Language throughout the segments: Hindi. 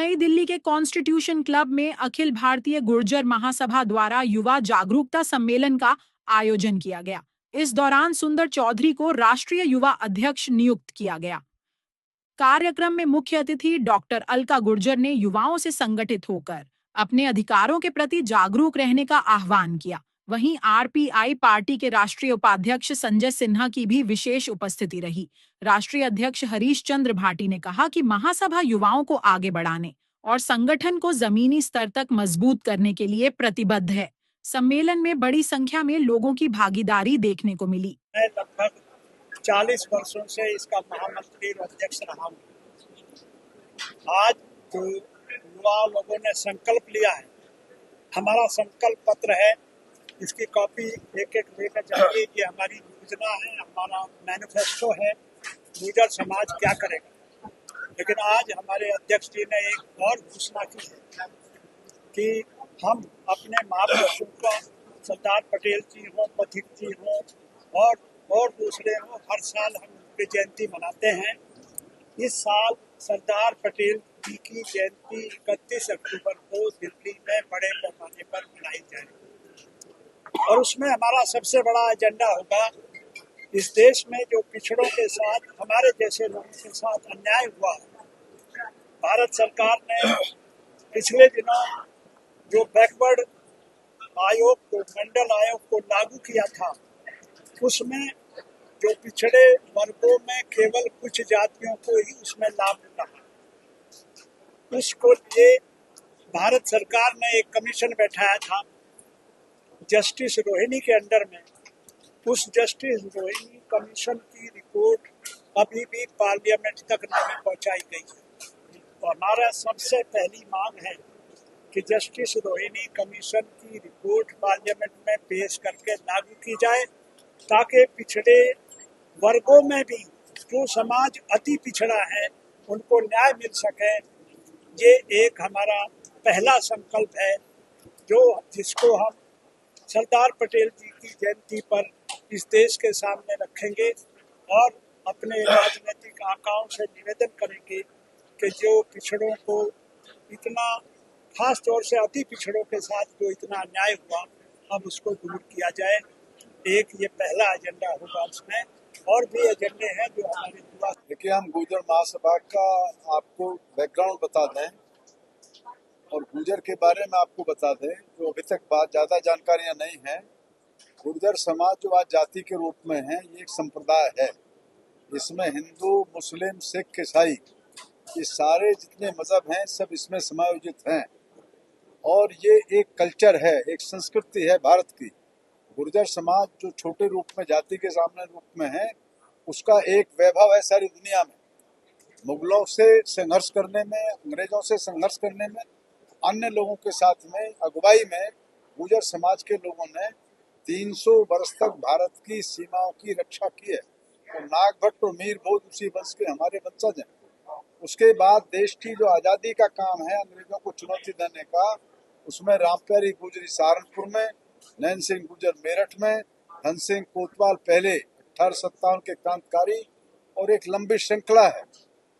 नई दिल्ली के कॉन्स्टिट्यूशन क्लब में अखिल भारतीय गुर्जर महासभा द्वारा युवा जागरूकता सम्मेलन का आयोजन किया गया। इस दौरान सुंदर चौधरी को राष्ट्रीय युवा अध्यक्ष नियुक्त किया गया। कार्यक्रम में मुख्य अतिथि डॉक्टर अलका गुर्जर ने युवाओं से संगठित होकर अपने अधिकारों के प्रति जागरूक रहने का आह्वान किया। वहीं आरपीआई पार्टी के राष्ट्रीय उपाध्यक्ष संजय सिन्हा की भी विशेष उपस्थिति रही। राष्ट्रीय अध्यक्ष हरीश चंद्र भाटी ने कहा कि महासभा युवाओं को आगे बढ़ाने और संगठन को जमीनी स्तर तक मजबूत करने के लिए प्रतिबद्ध है। सम्मेलन में बड़ी संख्या में लोगों की भागीदारी देखने को मिली। मैं लगभग 40 वर्षों से इसका महामंत्री और अध्यक्ष रहा हूँ। आज जो युवा लोगों ने संकल्प लिया है, हमारा संकल्प पत्र है, इसकी कॉपी एक एक लेकर जाइए। ये हमारी योजना है, हमारा मैनिफेस्टो है, गुर्जर समाज क्या करेगा। लेकिन आज हमारे अध्यक्ष जी ने एक और घोषणा की है कि हम अपने महापुरुषों को, सरदार पटेल जी हो, पथिक जी हो और दूसरे हो, हर साल हम उनकी जयंती मनाते हैं। इस साल सरदार पटेल जी की जयंती 31 अक्टूबर को दिल्ली में बड़े पैमाने पर मनाई जाएगी और उसमें हमारा सबसे बड़ा एजेंडा होगा, इस देश में जो पिछड़ों के साथ, हमारे जैसे लोगों के साथ अन्याय हुआ है। भारत सरकार ने पिछले दिनों जो बैकवर्ड आयोग को, मंडल आयोग को लागू किया था, उसमें जो पिछड़े वर्गों में केवल कुछ जातियों को ही उसमें लाभ मिला। उसको लिए भारत सरकार ने एक कमीशन बैठाया था जस्टिस रोहिणी के अंडर में। उस जस्टिस रोहिणी कमीशन की रिपोर्ट अभी भी पार्लियामेंट तक नहीं पहुंचाई गई है। तो हमारा सबसे पहली मांग है कि जस्टिस रोहिणी कमीशन की रिपोर्ट पार्लियामेंट में पेश करके लागू की जाए, ताकि पिछड़े वर्गों में भी जो समाज अति पिछड़ा है उनको न्याय मिल सके। ये एक हमारा पहला संकल्प है जिसको हम सरदार पटेल जी की जयंती पर इस देश के सामने रखेंगे और अपने राजनीतिक आकाओं से निवेदन करेंगे कि जो पिछड़ों को इतना, खास तौर से अति पिछड़ों के साथ जो इतना अन्याय हुआ, अब उसको दूर किया जाए। एक ये पहला एजेंडा होगा। उसमें और भी एजेंडे हैं जो हमारे युवा। देखिए, हम गुर्जर महासभा का आपको बैकग्राउंड बता दें और गुर्जर के बारे में आपको बता दें, जो अभी तक बात ज़्यादा जानकारियां नहीं है। गुर्जर समाज जो आज जाति के रूप में है, ये एक संप्रदाय है। इसमें हिंदू, मुस्लिम, सिख, ईसाई, ये सारे जितने मजहब हैं सब इसमें समायोजित हैं और ये एक कल्चर है, एक संस्कृति है भारत की। गुर्जर समाज जो छोटे रूप में जाति के सामने रूप में है, उसका एक वैभव है सारी दुनिया में। मुगलों से संघर्ष करने में, अंग्रेजों से संघर्ष करने में, अन्य लोगों के साथ में अगुवाई में गुर्जर समाज के लोगों ने 300 वर्ष तक भारत की सीमाओं की रक्षा की है। तो नागभट्ट और मीर भोज उसी वंश के हमारे वंशज हैं। उसके बाद देश की जो आज़ादी का काम है अंग्रेजों को चुनौती देने का, उसमें रामप्यारी गुजरी सहारनपुर में, नैन सिंह गुर्जर मेरठ में, धन सिंह कोतवाल पहले 1857 के क्रांतिकारी, और एक लंबी श्रृंखला है।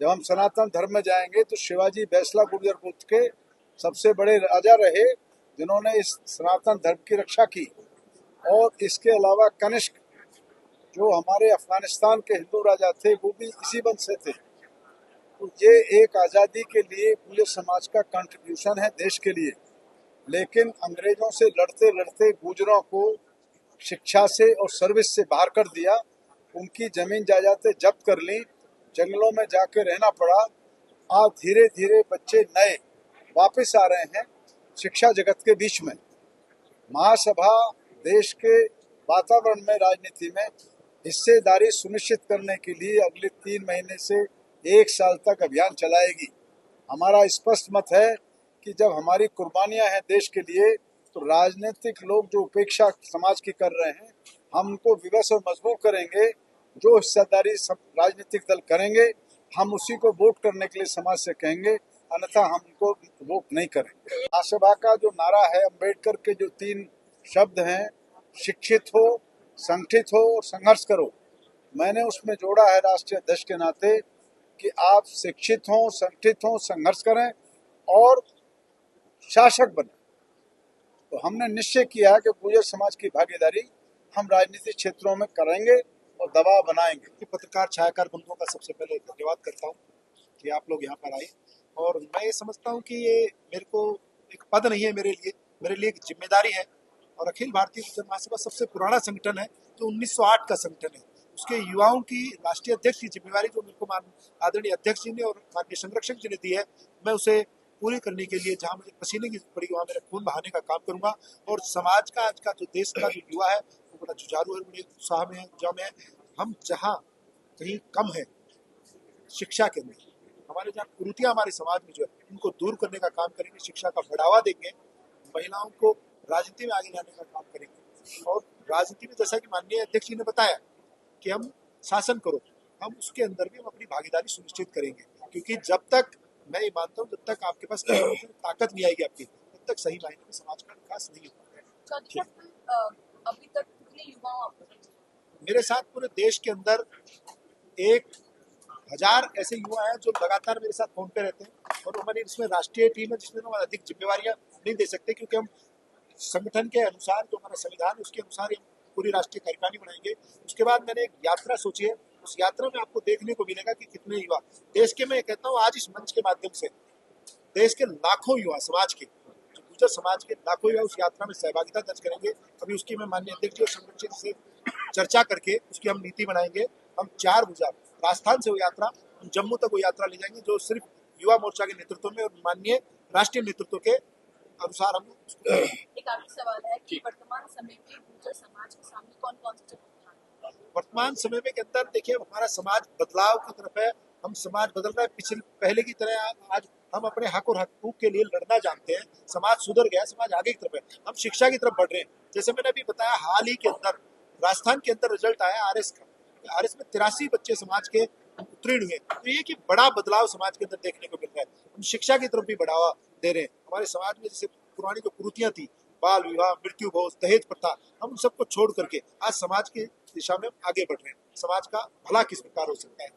जब हम सनातन धर्म में जाएंगे तो शिवाजी बैसला गुर्जर गोत्र के सबसे बड़े राजा रहे जिन्होंने इस सनातन धर्म की रक्षा की। और इसके अलावा कनिष्क जो हमारे अफगानिस्तान के हिंदू राजा थे, वो भी इसी वंश से थे। तो ये एक आज़ादी के लिए गुर्जर समाज का कंट्रीब्यूशन है देश के लिए। लेकिन अंग्रेजों से लड़ते लड़ते गुर्जरों को शिक्षा से और सर्विस से बाहर कर दिया, उनकी जमीन जायदादें जब्त कर ली, जंगलों में जाके रहना पड़ा। आज धीरे धीरे बच्चे नए वापस आ रहे हैं शिक्षा जगत के बीच में। महासभा देश के वातावरण में, राजनीति में हिस्सेदारी सुनिश्चित करने के लिए अगले 3 महीने से 1 साल तक अभियान चलाएगी। हमारा स्पष्ट मत है कि जब हमारी कुर्बानियां हैं देश के लिए, तो राजनीतिक लोग जो उपेक्षा समाज की कर रहे हैं, हम उनको विवश और मजबूर करेंगे। जो हिस्सेदारी सब राजनीतिक दल करेंगे, हम उसी को वोट करने के लिए समाज से कहेंगे, अन्यथा हम उनको वोट नहीं करेंगे। महासभा का जो नारा है, अम्बेडकर के जो 3 शब्द हैं, शिक्षित हो, संगठित हो और संघर्ष करो, मैंने उसमें जोड़ा है राष्ट्रीय अध्यक्ष के नाते कि आप शिक्षित हों, संगठित हों, संघर्ष करें और शासक बने। तो हमने निश्चय किया कि गुर्जर समाज की भागीदारी हम राजनीतिक क्षेत्रों में करेंगे और दबाव बनाएंगे। कि पत्रकार छायाकार बंधुओं का सबसे पहले धन्यवाद करता हूँ कि आप लोग यहाँ पर आए, और मैं ये समझता हूँ कि ये मेरे को एक पद नहीं है, मेरे लिए एक जिम्मेदारी है। और अखिल भारतीय गुर्जर महासभा सबसे पुराना संगठन है, जो 1908 का संगठन है। उसके युवाओं की राष्ट्रीय अध्यक्ष की जिम्मेदारी जो मेरे को आदरणीय अध्यक्ष जी ने और माननीय संरक्षक जी ने दी है, मैं उसे पूरी करने के लिए जहाँ मुझे पसीने की पड़ी वहाँ मेरा खून बहाने का काम करूंगा। और समाज का आज का जो देश का जो युवा है वो बड़ा जुझारू है, बड़े उत्साह में है, जहाँ में हम जहाँ कहीं कम है शिक्षा के अंदर, हमारे जहाँ कुरीतियाँ हमारे समाज में जो है उनको दूर करने का काम करेंगे, शिक्षा का बढ़ावा देंगे, महिलाओं को राजनीति में आगे लाने का काम करेंगे। और राजनीति में जैसा कि माननीय अध्यक्ष जी ने बताया कि हम शासन करो, हम उसके अंदर भी हम अपनी भागीदारी सुनिश्चित करेंगे, क्योंकि जब तक मैं ये मानता हूँ जब तक आपके पास ताकत नहीं आएगी आपकी, तब तक सही मायने में समाज का विकास नहीं हो पाएगा। अभी तक कितने युवाओं मेरे साथ पूरे देश के अंदर 1000 ऐसे युवा हैं जो लगातार मेरे साथ फोन पे रहते हैं, और हमारी इसमें राष्ट्रीय टीम है जिसमें हम अधिक जिम्मेवारियां नहीं दे सकते, क्योंकि हम संगठन के अनुसार जो हमारा संविधान है उसके अनुसार हम पूरी राष्ट्रीय कार्यकारिणी बनाएंगे। उसके बाद मैंने एक यात्रा सोची है, उस यात्रा में आपको देखने को मिलेगा कि कितने युवा देश के, मैं कहता हूँ आज इस मंच के माध्यम से देश के लाखों युवा समाज के, जो गुर्जर समाज के लाखों युवा उस यात्रा में सहभागिता दर्ज करेंगे। अभी उसकी मैं माननीय अध्यक्ष जी और संरक्षक से चर्चा करके उसकी हम नीति बनाएंगे। हम 4 गुजरात राजस्थान से वो यात्रा हम जम्मू तक वो यात्रा ले जाएंगे, जो सिर्फ युवा मोर्चा के नेतृत्व में और माननीय राष्ट्रीय नेतृत्व के अनुसार हम एक आखिरी सवाल है कि वर्तमान समय में गुर्जर समाज के सामने कौन कौन से चुनौतियां हैं? वर्तमान समय में के अंदर देखिए हमारा समाज बदलाव की तरफ है, हम समाज बदल रहा है। पहले की तरह आज हम अपने हक और हकूक के लिए लड़ना जानते हैं, समाज सुधर गया, समाज आगे की तरफ है, हम शिक्षा की तरफ बढ़ रहे हैं। जैसे मैंने अभी बताया, हाल ही के अंदर राजस्थान के अंदर रिजल्ट आया आरएस का, आरएस में 83 बच्चे समाज के उत्तीर्ण हुए। तो ये कि बड़ा बदलाव समाज के अंदर देखने को मिल रहा है। हम शिक्षा की तरफ भी बढ़ावा दे रहे हैं। हमारे समाज में जैसे पुरानी जो कुरीतियां थी, बाल विवाह, मृत्यु भोज, दहेज प्रथा, हम सबको छोड़ करके आज समाज की दिशा में आगे बढ़ रहे हैं। समाज का भला किस प्रकार हो सकता है।